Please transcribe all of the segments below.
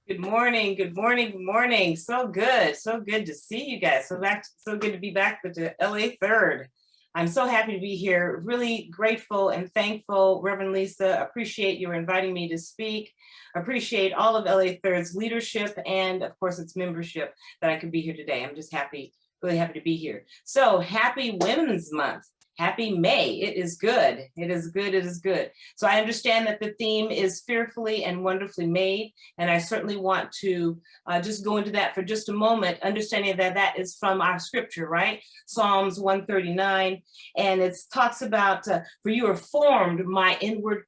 Good morning, good morning, good morning. So good to see you guys. So good to be back with the LA Third. I'm so happy to be here. Really grateful and thankful, Reverend Lisa. Appreciate you inviting me to speak. Appreciate all of LA Third's leadership and, of course, its membership that I could be here today. I'm just happy, really happy to be here. So happy Women's Month. Happy May. It is good. It is good. It is good. So I understand that the theme is fearfully and wonderfully made. And I certainly want to just go into that for just a moment, understanding that that is from our scripture, right? Psalms 139. And it talks about, for you have formed my inward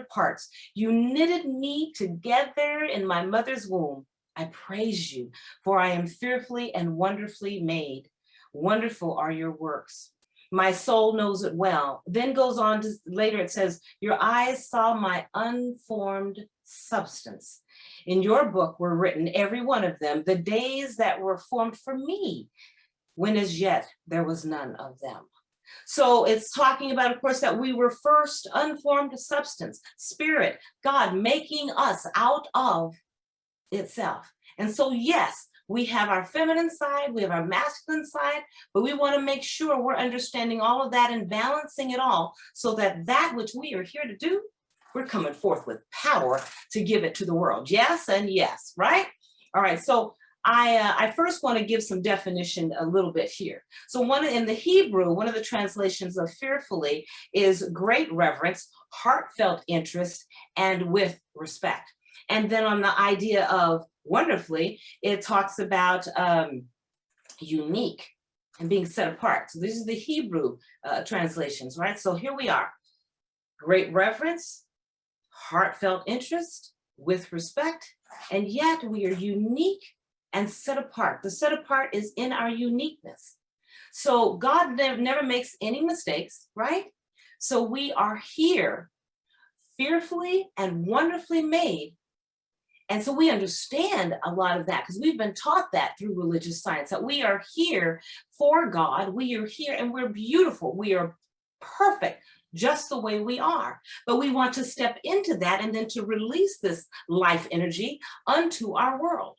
parts. You knitted me together in my mother's womb. I praise you, for I am fearfully and wonderfully made. Wonderful are your works. My soul knows it well. Then goes on to later, it says, your eyes saw my unformed substance. In your book were written, every one of them, the days that were formed for me, when as yet there was none of them. So it's talking about, of course, that we were first unformed substance, spirit, God making us out of itself. And so, yes, we have our feminine side, we have our masculine side, but we want to make sure we're understanding all of that and balancing it all so that that which we are here to do, we're coming forth with power to give it to the world. Yes and yes, right? All right, so I first want to give some definition a little bit here. So in the Hebrew, one of the translations of fearfully is great reverence, heartfelt interest, and with respect. And then on the idea of wonderfully, it talks about unique and being set apart. So this is the Hebrew translations, right? So here we are, great reverence, heartfelt interest, with respect, and yet we are unique and set apart. The set apart is in our uniqueness. So God never makes any mistakes, right? So we are here fearfully and wonderfully made. And so we understand a lot of that because we've been taught that through religious science, that we are here for God. We are here and we're beautiful. We are perfect just the way we are. But we want to step into that and then to release this life energy unto our world.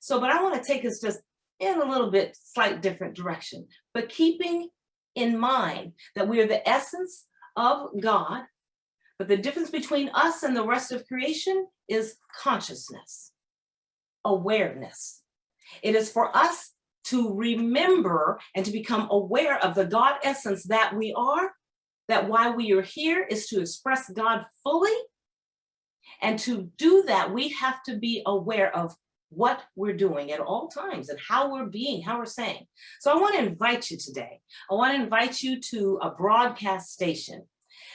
So, but I want to take us just in a little bit slight different direction, but keeping in mind that we are the essence of God. But the difference between us and the rest of creation is consciousness, awareness. It is for us to remember and to become aware of the God essence that we are, that why we are here is to express God fully. And to do that, we have to be aware of what we're doing at all times and how we're being, how we're saying. So I want to invite you today. I want to invite you to a broadcast station.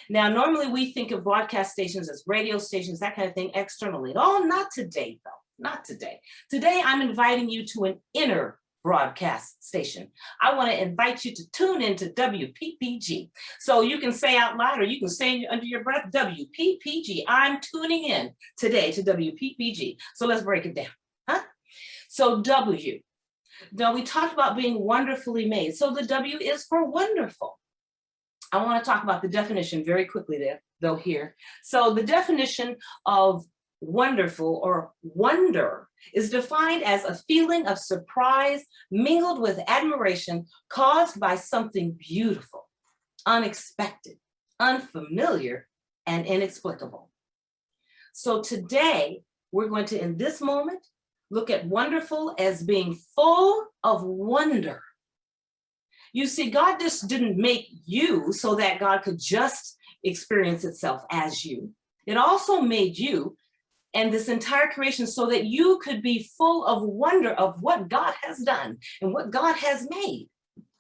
Now, normally we think of broadcast stations as radio stations, that kind of thing externally. Oh, not today, though. Not today. Today, I'm inviting you to an inner broadcast station. I want to invite you to tune into WPPG. So you can say out loud or you can say under your breath, WPPG. I'm tuning in today to WPPG. So let's break it down. So W. Now, we talked about being wonderfully made. So the W is for wonderful. I want to talk about the definition very quickly though here. So the definition of wonderful or wonder is defined as a feeling of surprise mingled with admiration caused by something beautiful, unexpected, unfamiliar, and inexplicable. So today, we're going to, in this moment, look at wonderful as being full of wonder. You see, God just didn't make you so that God could just experience itself as you. It also made you and this entire creation so that you could be full of wonder of what God has done and what God has made,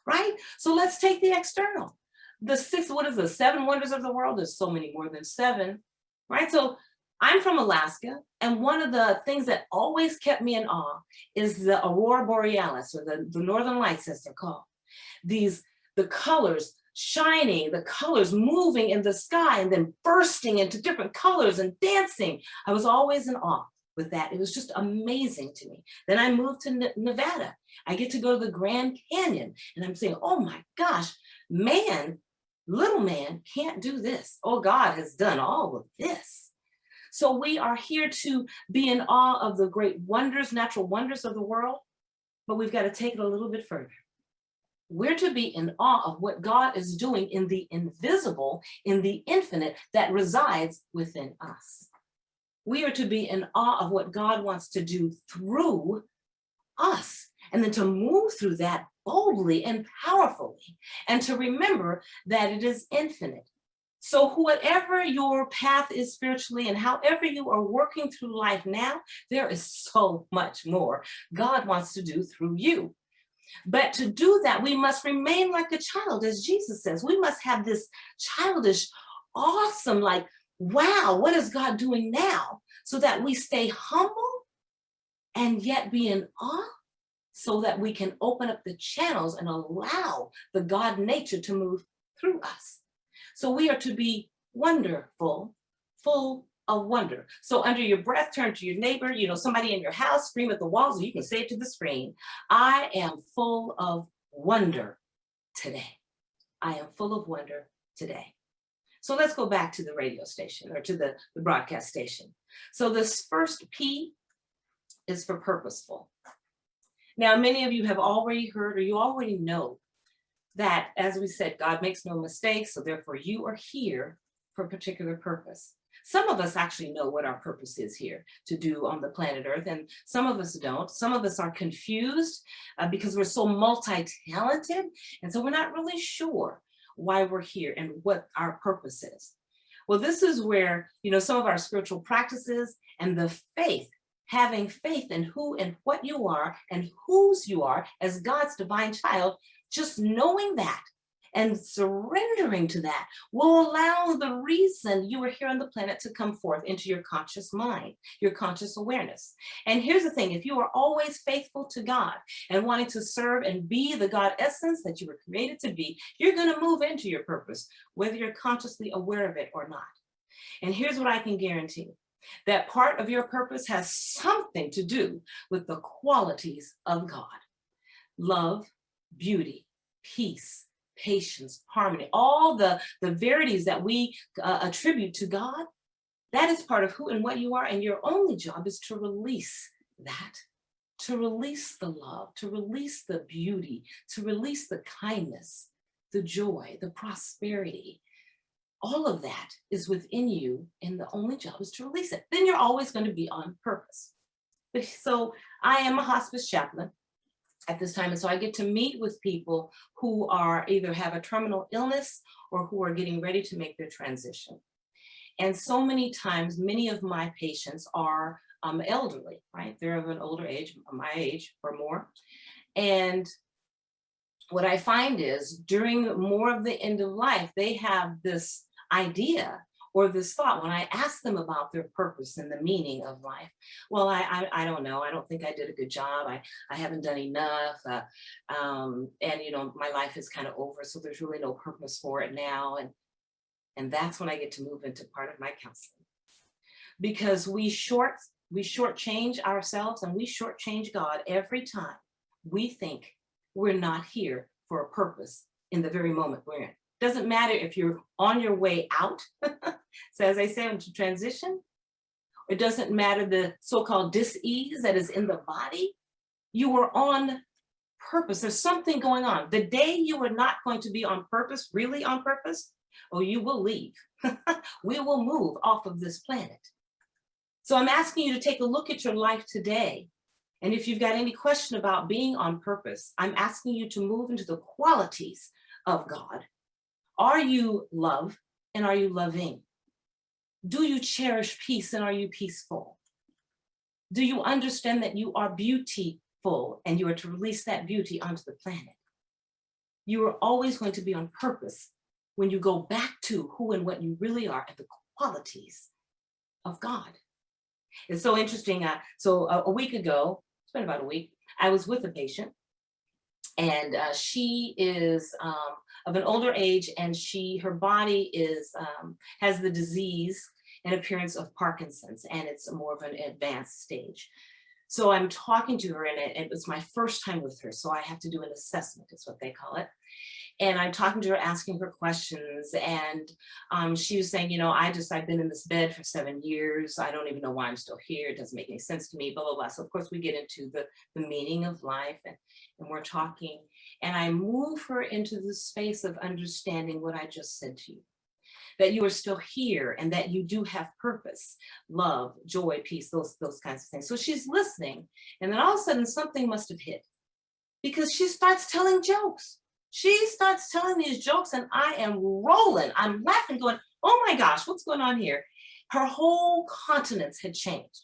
right? So let's take the external. The seven wonders of the world? There's so many more than seven, right? So I'm from Alaska, and one of the things that always kept me in awe is the aurora borealis, or the northern lights as they're called. The colors shining, the colors moving in the sky and then bursting into different colors and dancing. I was always in awe with that. It was just amazing to me. Then I moved to Nevada. I get to go to the Grand Canyon and I'm saying, oh my gosh, little man can't do this. Oh, God has done all of this. So we are here to be in awe of the great wonders, natural wonders of the world, but we've got to take it a little bit further. We're to be in awe of what God is doing in the invisible, in the infinite that resides within us. We are to be in awe of what God wants to do through us, and then to move through that boldly and powerfully, and to remember that it is infinite. So whatever your path is spiritually and however you are working through life now, there is so much more God wants to do through you. But to do that, we must remain like a child, as Jesus says. We must have this childish, awesome, like, wow, what is God doing now? So that we stay humble and yet be in awe, so that we can open up the channels and allow the God nature to move through us. So we are to be wonderful, full of wonder. So under your breath, turn to your neighbor, somebody in your house, scream at the walls, or you can say it to the screen. I am full of wonder today. I am full of wonder today. So let's go back to the radio station, or to the broadcast station. So this first P is for purposeful. Now, many of you have already heard, or you already know, that, as we said, God makes no mistakes, so therefore you are here for a particular purpose. Some of us actually know what our purpose is here to do on the planet Earth, and some of us don't. Some of us are confused because we're so multi-talented, and so we're not really sure why we're here and what our purpose is. Well, this is where, some of our spiritual practices and the faith, having faith in who and what you are and whose you are as God's divine child, just knowing that and surrendering to that will allow the reason you are here on the planet to come forth into your conscious mind, your conscious awareness. And here's the thing, if you are always faithful to God and wanting to serve and be the God essence that you were created to be, you're going to move into your purpose, whether you're consciously aware of it or not. And here's what I can guarantee, that part of your purpose has something to do with the qualities of God: love, beauty, peace, patience, harmony, all the verities that we attribute to God. That is part of who and what you are, and your only job is to release that, to release the love, to release the beauty, to release the kindness, the joy, the prosperity. All of that is within you, and the only job is to release it. Then you're always going to be on purpose. So I am a hospice chaplain at this time, and so I get to meet with people who are either have a terminal illness or who are getting ready to make their transition. And so many times, many of my patients are elderly, right? They're of an older age, my age or more. And what I find is during more of the end of life, they have this idea or this thought when I ask them about their purpose and the meaning of life. Well, I don't know. I don't think I did a good job. I haven't done enough. And, my life is kind of over. So there's really no purpose for it now. And that's when I get to move into part of my counseling. Because we shortchange ourselves and we shortchange God every time we think we're not here for a purpose in the very moment we're in. Doesn't matter if you're on your way out, so as I say, into transition. It doesn't matter the so-called dis-ease that is in the body. You are on purpose. There's something going on. The day you are not going to be on purpose, really on purpose, you will leave. We will move off of this planet. So I'm asking you to take a look at your life today. And if you've got any question about being on purpose, I'm asking you to move into the qualities of God. Are you love, and are you loving? Do you cherish peace, and are you peaceful? Do you understand that you are beautiful and you are to release that beauty onto the planet? You are always going to be on purpose when you go back to who and what you really are and the qualities of God. It's so interesting. So a week ago, it's been about a week, I was with a patient, and she is of an older age, and her body has the disease and appearance of Parkinson's, and it's more of an advanced stage. So I'm talking to her, and it was my first time with her, so I have to do an assessment, is what they call it. And I'm talking to her, asking her questions. And she was saying, I've been in this bed for 7 years. I don't even know why I'm still here. It doesn't make any sense to me, blah, blah, blah. So of course we get into the meaning of life, and we're talking. And I move her into the space of understanding what I just said to you, that you are still here and that you do have purpose, love, joy, peace, those kinds of things. So she's listening. And then all of a sudden something must have hit, because she starts telling jokes. She starts telling these jokes and I am rolling. I'm laughing, going, oh my gosh, what's going on here? Her whole countenance had changed.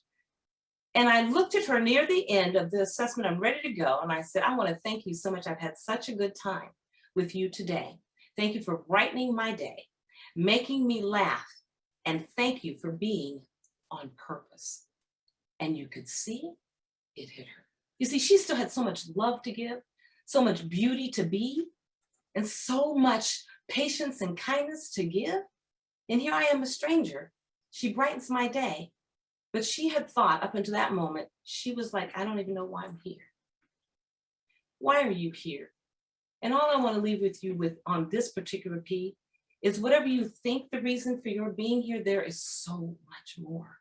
And I looked at her near the end of the assessment. I'm ready to go. And I said, I want to thank you so much. I've had such a good time with you today. Thank you for brightening my day, making me laugh. And thank you for being on purpose. And you could see it hit her. You see, she still had so much love to give, so much beauty to be, and so much patience and kindness to give. And here I am, a stranger. She brightens my day. But she had thought up until that moment, she was like, I don't even know why I'm here. Why are you here? And all I want to leave with you with on this particular P is whatever you think the reason for your being here, there is so much more.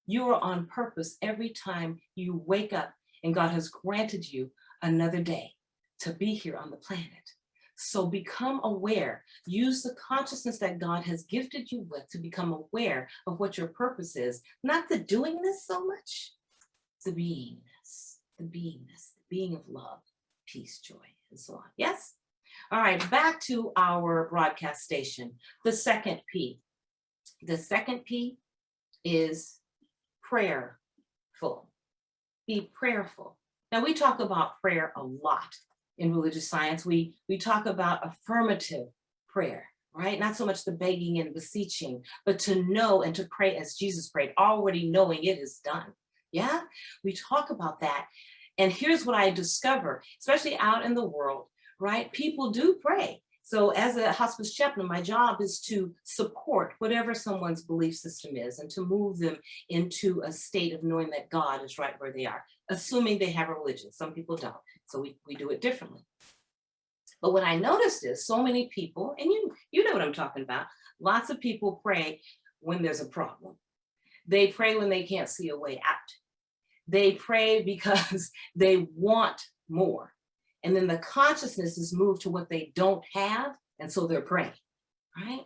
You are on purpose every time you wake up, and God has granted you another day to be here on the planet. So become aware. Use the consciousness that God has gifted you with to become aware of what your purpose is. Not the doingness so much, the beingness, the being of love, peace, joy, and so on. Yes? All right, back to our broadcast station. The second P. The second P is prayerful. Be prayerful. Now, we talk about prayer a lot in religious science. We talk about affirmative prayer, right? Not so much the begging and beseeching, but to know and to pray as Jesus prayed, already knowing it is done. Yeah, we talk about that. And here's what I discover, especially out in the world, right? People do pray. So as a hospice chaplain, my job is to support whatever someone's belief system is and to move them into a state of knowing that God is right where they are, assuming they have a religion. Some people don't. So we do it differently. But what I noticed is so many people, and you know what I'm talking about, lots of people pray when there's a problem. They pray when they can't see a way out. They pray because they want more. And then the consciousness is moved to what they don't have, and so they're praying, right?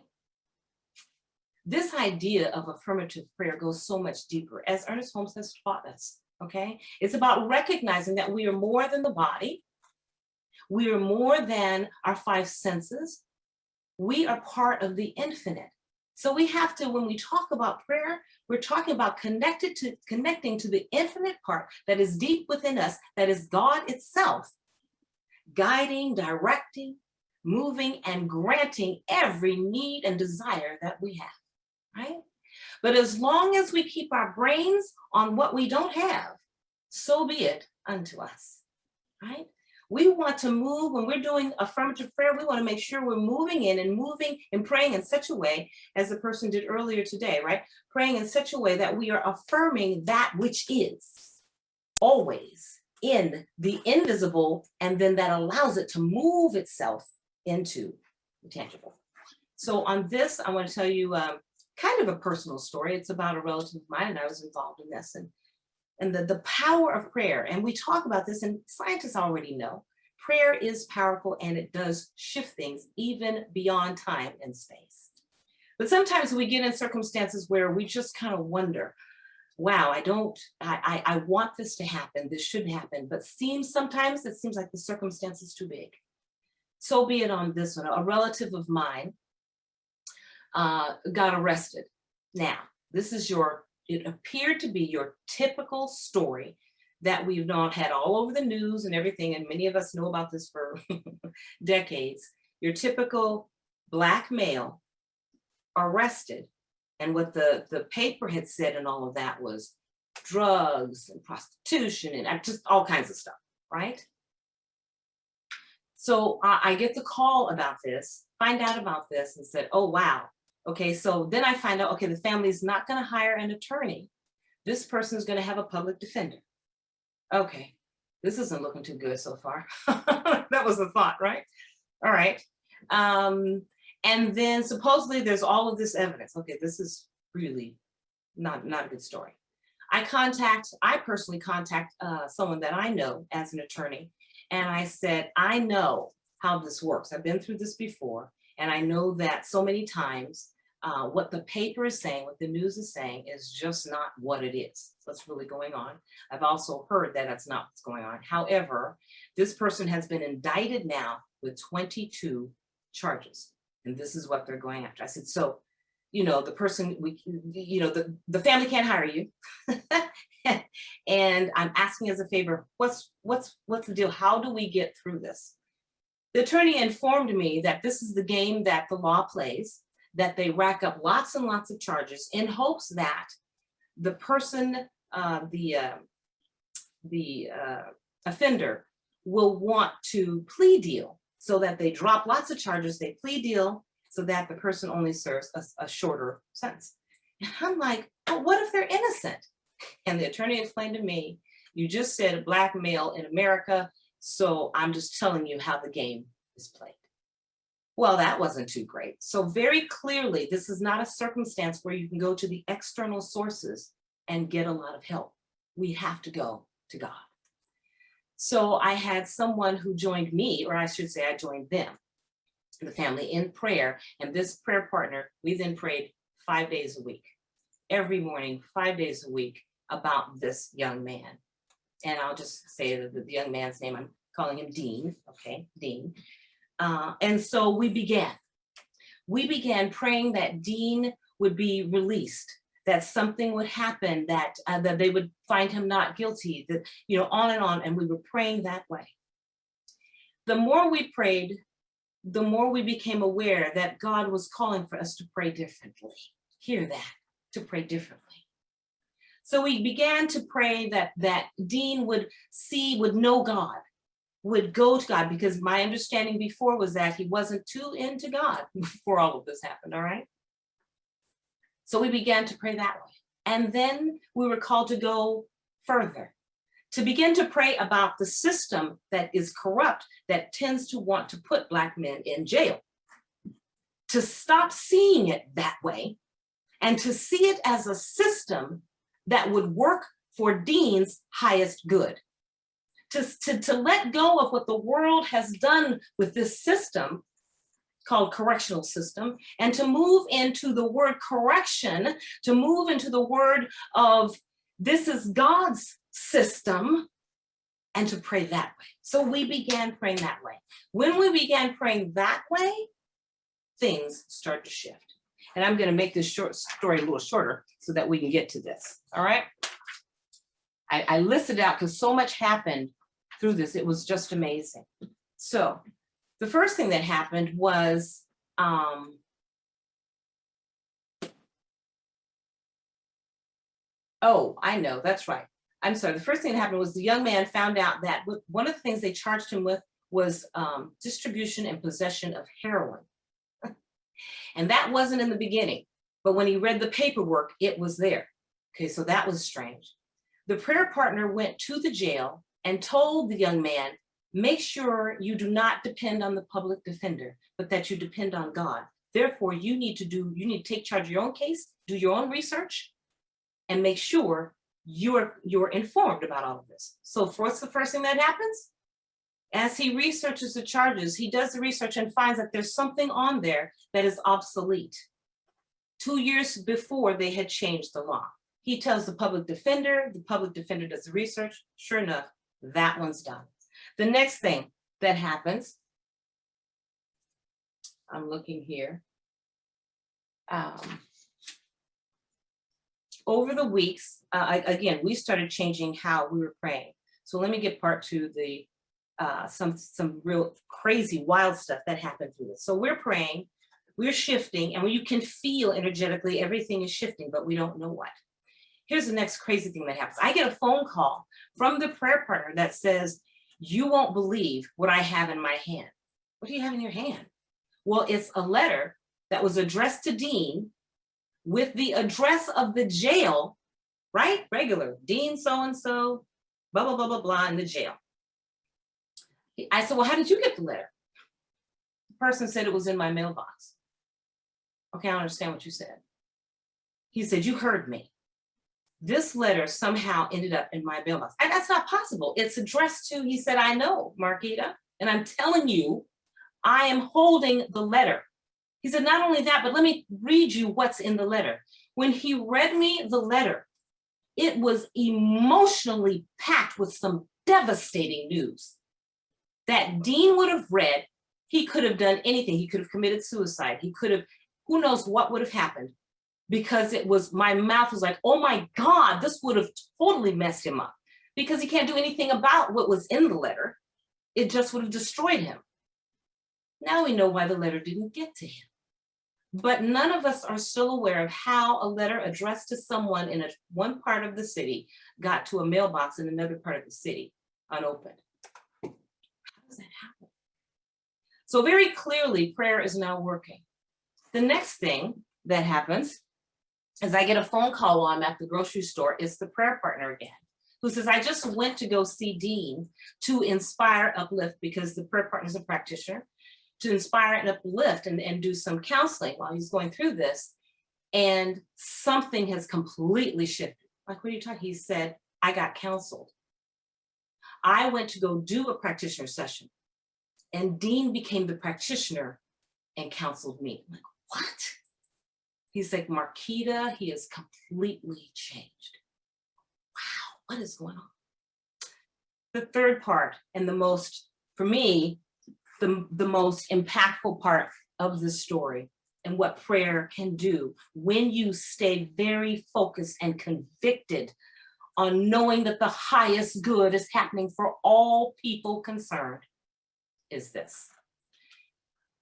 This idea of affirmative prayer goes so much deeper, as Ernest Holmes has taught us, okay? It's about recognizing that we are more than the body. We are more than our five senses. We are part of the infinite. So we have to, when we talk about prayer, we're talking about connecting to the infinite part that is deep within us, that is God itself, guiding, directing, moving, and granting every need and desire that we have, right? But as long as we keep our brains on what we don't have, so be it unto us, right? We want to move, when we're doing affirmative prayer, we want to make sure we're moving in and moving and praying in such a way, as the person did earlier today, right? Praying in such a way that we are affirming that which is always in the invisible, and then that allows it to move itself into the tangible. So on this, I want to tell you kind of a personal story. It's about a relative of mine, and I was involved in this, and the power of prayer. And we talk about this, and scientists already know, prayer is powerful and it does shift things even beyond time and space. But sometimes we get in circumstances where we just kind of wonder, wow, I want this to happen, this should happen, but sometimes it seems like the circumstance is too big. So be it on this one. A relative of mine got arrested. Now, it appeared to be your typical story that we've not had all over the news and everything, and many of us know about this for decades. Your typical Black male arrested. And what the paper had said and all of that was drugs and prostitution and just all kinds of stuff, right? So I get the call about this, find out about this, and said, oh, wow. Okay, so then I find out, okay, the family is not going to hire an attorney. This person is going to have a public defender. Okay, this isn't looking too good so far. That was the thought, right? All right. And then supposedly there's all of this evidence. Okay, this is really not a good story. I personally contact someone that I know as an attorney. And I said, I know how this works. I've been through this before. And I know that so many times what the paper is saying, what the news is saying is just not what it is. What's really going on. I've also heard that that's not what's going on. However, this person has been indicted now with 22 charges. And this is what they're going after. I said, so, you know, the person, the family can't hire you. And I'm asking as a favor, what's the deal? How do we get through this? The attorney informed me that this is the game that the law plays, that they rack up lots and lots of charges in hopes that the person, the offender will want to plea deal so that they drop lots of charges, they plea deal so that the person only serves a shorter sentence. And I'm like, but what if they're innocent? And the attorney explained to me, you just said Black male in America, so I'm just telling you how the game is played. Well, that wasn't too great. So very clearly, this is not a circumstance where you can go to the external sources and get a lot of help. We have to go to God. So I had someone who joined me, or I should say I joined them, the family, in prayer. And this prayer partner, we then prayed 5 days a week, every morning, 5 days a week, about this young man. And I'll just say the young man's name, I'm calling him Dean, okay, Dean. And so we began praying that Dean would be released, that something would happen, that they would find him not guilty, that, you know, on, and we were praying that way. The more we prayed, the more we became aware that God was calling for us to pray differently. Hear that, to pray differently. So we began to pray that Dean would know God, would go to God, because my understanding before was that he wasn't too into God before all of this happened, all right? So we began to pray that way. And then we were called to go further, to begin to pray about the system that is corrupt, that tends to want to put Black men in jail, to stop seeing it that way and to see it as a system that would work for Dean's highest good. To let go of what the world has done with this system called correctional system, and to move into the word correction, to move into the word of this is God's system, and to pray that way. So we began praying that way. When we began praying that way, things start to shift. And I'm going to make this short story a little shorter so that we can get to this. All right. I listed out because so much happened through this. It was just amazing. So the first thing that happened was oh, I know, that's right. I'm sorry. The first thing that happened was the young man found out that one of the things they charged him with was distribution and possession of heroin. And that wasn't in the beginning, but when he read the paperwork, it was there. Okay, so that was strange. The prayer partner went to the jail and told the young man, make sure you do not depend on the public defender, but that you depend on God. Therefore, you need to take charge of your own case, do your own research, and make sure you're informed about all of this. So what's the first thing that happens? As he researches the charges, he does the research and finds that there's something on there that is obsolete. 2 years before they had changed the law. He tells the public defender does the research. Sure enough, that one's done. The next thing that happens, I'm looking here. Over the weeks, again, we started changing how we were praying. So let me get part to the some real crazy, wild stuff that happened through this. So we're praying, we're shifting, and when you can feel energetically, everything is shifting, but we don't know what. Here's the next crazy thing that happens. I get a phone call from the prayer partner that says, you won't believe what I have in my hand. What do you have in your hand? Well, it's a letter that was addressed to Dean with the address of the jail, right? Regular, Dean so-and-so, blah, blah, blah, blah, blah, in the jail. I said, well, how did you get the letter? The person said it was in my mailbox. Okay, I don't understand what you said. He said, you heard me. This letter somehow ended up in my mailbox. And that's not possible. It's addressed to, he said, I know, Marquita. And I'm telling you, I am holding the letter. He said, not only that, but let me read you what's in the letter. When he read me the letter, it was emotionally packed with some devastating news that Dean would have read. He could have done anything. He could have committed suicide. He could have, who knows what would have happened, because it was, my mouth was like, oh my God, this would have totally messed him up, because he can't do anything about what was in the letter. It just would have destroyed him. Now we know why the letter didn't get to him. But none of us are still aware of how a letter addressed to someone in one part of the city got to a mailbox in another part of the city unopened. How does that happen? So very clearly, prayer is now working. The next thing that happens is I get a phone call while I'm at the grocery store. It's the prayer partner again, who says, I just went to go see Dean to inspire, uplift, because the prayer partner is a practitioner, to inspire and uplift and do some counseling while he's going through this. And something has completely shifted. Like, what are you talking? He said, I got counseled. I went to go do a practitioner session, and Dean became the practitioner and counseled me. I'm like, what? He's like, Marquita, he is completely changed. Wow, what is going on? The third part, and the most, for me, the most impactful part of the story, and what prayer can do when you stay very focused and convicted on knowing that the highest good is happening for all people concerned, is this.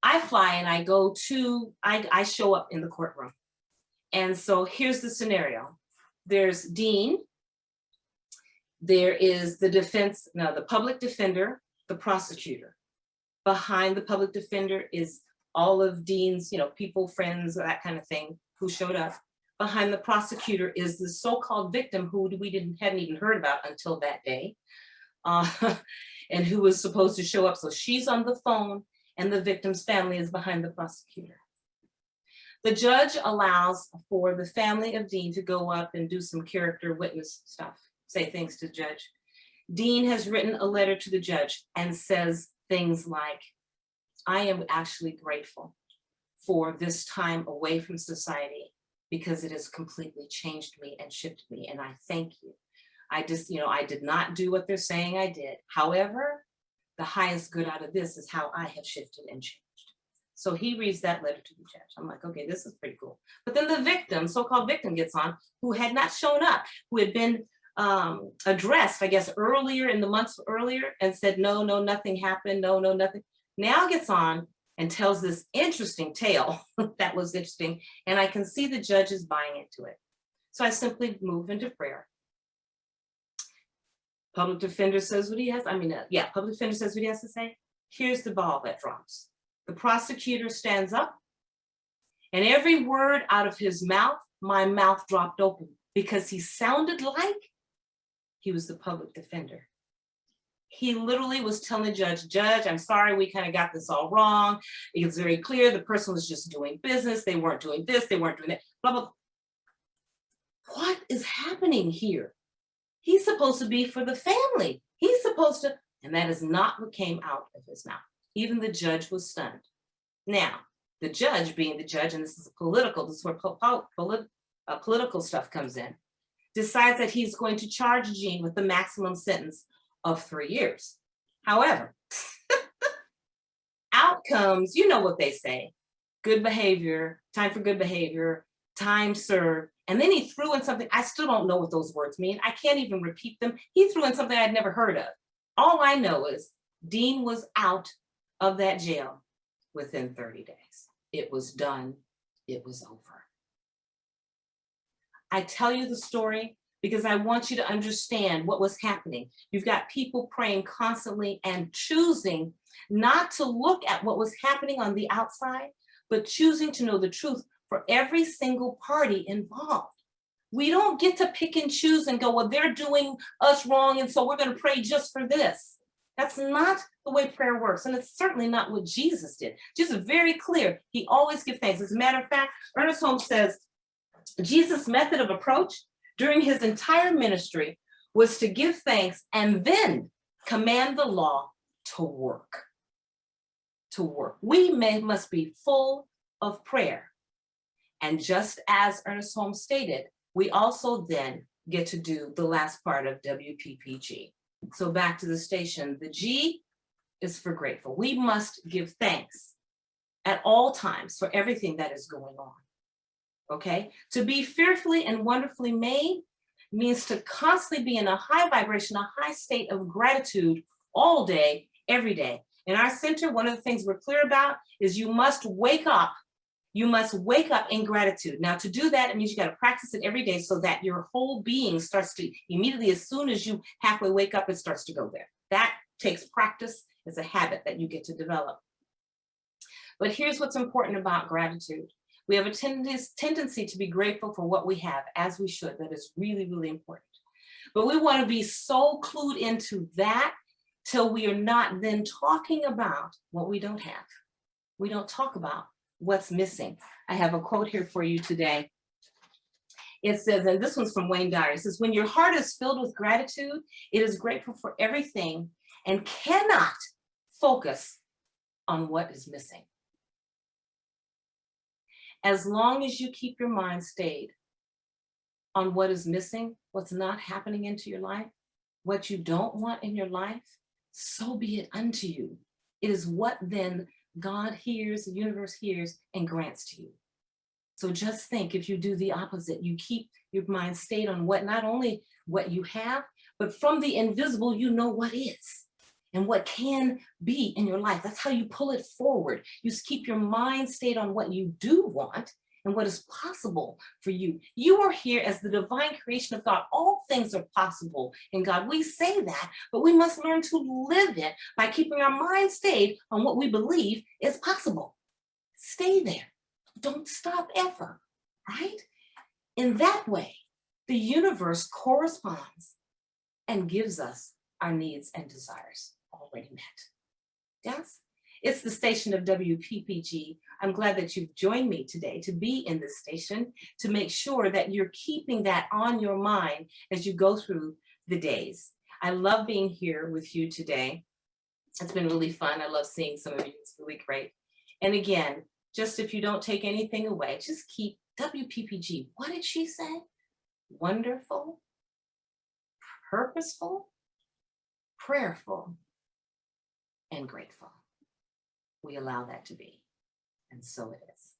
I fly and I go to, I show up in the courtroom. And so here's the scenario. There's Dean, there is the defense, no, the public defender, the prosecutor. Behind the public defender is all of Dean's, people, friends, that kind of thing, who showed up. Behind the prosecutor is the so-called victim who we hadn't even heard about until that day, and who was supposed to show up. So she's on the phone, and the victim's family is behind the prosecutor. The judge allows for the family of Dean to go up and do some character witness stuff, say things to the judge. Dean has written a letter to the judge and says things like, I am actually grateful for this time away from society, because it has completely changed me and shifted me, and I thank you. I just, I did not do what they're saying I did. However, the highest good out of this is how I have shifted and changed. So he reads that letter to the judge. I'm like, okay, this is pretty cool. But then the victim, so-called victim, gets on, who had not shown up, who had been addressed, I guess, earlier in the months earlier, and said, no, nothing happened, no, nothing. Now gets on and tells this interesting tale that was interesting, and I can see the judge is buying into it. So I simply move into prayer. Public defender says what he has, public defender says what he has to say. Here's the ball that drops. The prosecutor stands up, and every word out of his mouth, my mouth dropped open, because he sounded like he was the public defender. He literally was telling the judge, I'm sorry, we kind of got this all wrong. It's very clear the person was just doing business. They weren't doing this, they weren't doing that, blah, blah, blah. What is happening here? He's supposed to be for the family. He's supposed to, and that is not what came out of his mouth. Even the judge was stunned. Now, the judge being the judge, and this is political, this is where political stuff comes in, decides that he's going to charge Gene with the maximum sentence of 3 years. However, outcomes, you know what they say, good behavior, time for good behavior, time served. And then he threw in something, I still don't know what those words mean. I can't even repeat them. He threw in something I'd never heard of. All I know is Dean was out of that jail within 30 days. It was done. It was over. I tell you the story because I want you to understand what was happening. You've got people praying constantly and choosing not to look at what was happening on the outside, but choosing to know the truth for every single party involved. We don't get to pick and choose and go, well, they're doing us wrong, and so we're going to pray just for this. That's not the way prayer works. And it's certainly not what Jesus did. Jesus is very clear. He always gives thanks. As a matter of fact, Ernest Holmes says, Jesus' method of approach during his entire ministry was to give thanks and then command the law to work. To work. Must be full of prayer. And just as Ernest Holmes stated, we also then get to do the last part of WPPG. So back to the station, the G is for grateful. We must give thanks at all times for everything that is going on. Okay? To be fearfully and wonderfully made means to constantly be in a high vibration, a high state of gratitude all day, every day. In our center, one of the things we're clear about is you must wake up. You must wake up in gratitude. Now, to do that, it means you got to practice it every day so that your whole being starts to immediately, as soon as you halfway wake up, it starts to go there. That takes practice. It's a habit that you get to develop. But here's what's important about gratitude. We have a tendency to be grateful for what we have, as we should. That is really, really important. But we want to be so clued into that till we are not then talking about what we don't have. We don't talk about what's missing. I have a quote here for you today. It says, and this one's from Wayne Dyer, it says, when your heart is filled with gratitude, it is grateful for everything and cannot focus on what is missing. As long as you keep your mind stayed on what is missing, what's not happening into your life, what you don't want in your life, so be it unto you. It is what then God hears, the universe hears, and grants to you. So just think, if you do the opposite, you keep your mind stayed on what, not only what you have, but from the invisible, you know what is and what can be in your life. That's how you pull it forward. You just keep your mind stayed on what you do want and what is possible for you. You are here as the divine creation of God. All things are possible in God. We say that, but we must learn to live it by keeping our mind stayed on what we believe is possible. Stay there. Don't stop ever, right? In that way, the universe corresponds and gives us our needs and desires already met. Yes? It's the station of WPPG. I'm glad that you've joined me today to be in this station, to make sure that you're keeping that on your mind as you go through the days. I love being here with you today. It's been really fun. I love seeing some of you. It's really great. And again, just if you don't take anything away, just keep WPPG. What did she say? Wonderful, purposeful, prayerful, and grateful. We allow that to be, and so it is.